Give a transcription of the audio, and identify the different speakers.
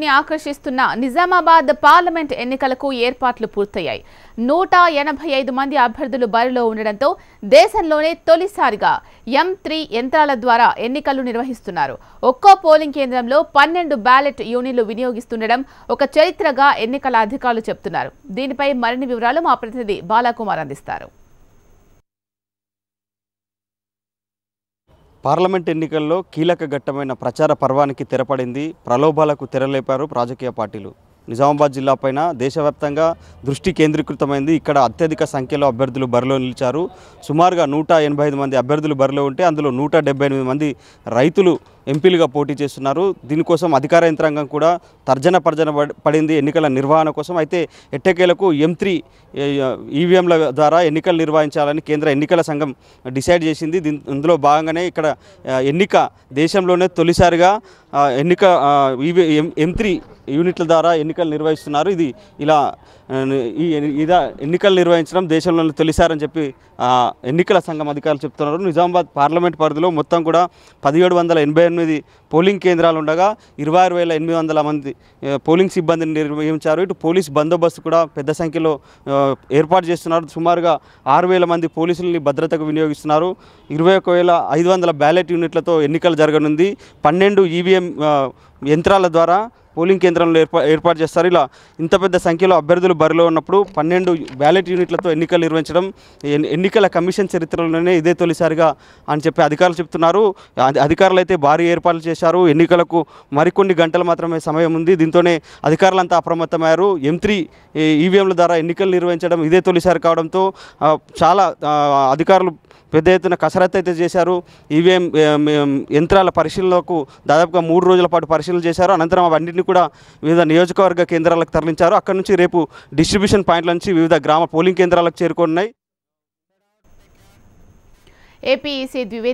Speaker 1: ని ఆకర్షిస్తున్న నిజామాబాద్ పార్లమెంట్ ఎన్నికలకు ఏర్పాట్లు పూర్తయ్యాయి. 185 మంది అభ్యర్థులు బరిలో ఉండడంతో దేశంలోనే తొలిసారిగా M3 యంత్రాల ద్వారా ఎన్నికలు నిర్వహిస్తున్నారు. ఒక్కో పోలింగ్ కేంద్రంలో 12 బ్యాలెట్ యూనిట్లు వినియోగిస్తుండడం ఒక చరిత్రగా ఎన్నికల అధికారులు చెబుతున్నారు. దీనిపై మరిన్ని వివరాలు మా ప్రతినిధి బాలాకుమార్ అందిస్తారు.
Speaker 2: పార్లమెంట్ ఎన్నికల్లో కీలక ఘట్టమైన ప్రచార పర్వానికి తెరపడింది. ప్రలోభాలకు తెరలేపారు రాజకీయ పార్టీలు. నిజామాబాద్ జిల్లాపైన దేశవ్యాప్తంగా దృష్టి కేంద్రీకృతమైంది. ఇక్కడ అత్యధిక సంఖ్యలో అభ్యర్థులు బరిలో నిలిచారు. సుమారుగా 185 మంది అభ్యర్థులు బరిలో ఉంటే అందులో 178 మంది రైతులు ఎంపీలుగా పోటీ చేస్తున్నారు. దీనికోసం అధికార యంత్రాంగం కూడా తర్జన పడింది ఎన్నికల నిర్వహణ కోసం. అయితే ఎట్టకేలకు M3 ఈవీఎంల ద్వారా ఎన్నికలు నిర్వహించాలని కేంద్ర ఎన్నికల సంఘం డిసైడ్ చేసింది. ఇందులో భాగంగానే ఇక్కడ ఎన్నిక దేశంలోనే తొలిసారిగా ఎన్నిక M3 యూనిట్ల ద్వారా ఎన్నికలు నిర్వహిస్తున్నారు. ఇది ఇలా ఎన్నికలు నిర్వహించడం దేశంలోనే తొలిసారని చెప్పి ఎన్నికల సంఘం అధికారులు చెప్తున్నారు. నిజామాబాద్ పార్లమెంట్ పరిధిలో మొత్తం కూడా 1788 పోలింగ్ కేంద్రాలు ఉండగా 26,800 మంది పోలింగ్ సిబ్బందిని నిర్వహించారు. ఇటు పోలీస్ బందోబస్తు కూడా పెద్ద సంఖ్యలో ఏర్పాటు చేస్తున్నారు. సుమారుగా 6,000 మంది పోలీసులని భద్రతకు వినియోగిస్తున్నారు. 21,500 బ్యాలెట్ యూనిట్లతో ఎన్నికలు జరగనుంది. 12 ఈవీఎం యంత్రాల ద్వారా పోలింగ్ కేంద్రంలో ఏర్పాటు చేస్తారు. ఇలా ఇంత పెద్ద సంఖ్యలో అభ్యర్థులు బరిలో ఉన్నప్పుడు 12 బ్యాలెట్ యూనిట్లతో ఎన్నికలు నిర్వహించడం ఎన్నికల కమిషన్ చరిత్రలోనే ఇదే తొలిసారిగా అని చెప్పి అధికారులు చెప్తున్నారు. అధికారులు అయితే భారీ ఏర్పాట్లు చేశారు. ఎన్నికలకు మరికొన్ని గంటలు మాత్రమే సమయం ఉంది. దీంతోనే అధికారులంతా అప్రమత్తమయ్యారు. M3 ఈవీఎంల ద్వారా ఎన్నికలు నిర్వహించడం ఇదే తొలిసారి కావడంతో చాలా అధికారులు పెద్ద ఎత్తున కసరత్తు అయితే చేశారు. ఈవీఎం యంత్రాల పరిశీలనకు దాదాపుగా 3 రోజుల పాటు పరిశీలన చేశారు. అనంతరం అవన్నింటినీ కూడా వివిధ నియోజకవర్గ కేంద్రాలకు తరలించారు. అక్కడి నుంచి రేపు డిస్ట్రిబ్యూషన్ పాయింట్ల నుంచి వివిధ గ్రామ పోలింగ్ కేంద్రాలకు చేరుకున్నాయి.
Speaker 1: ఏపీఈసీ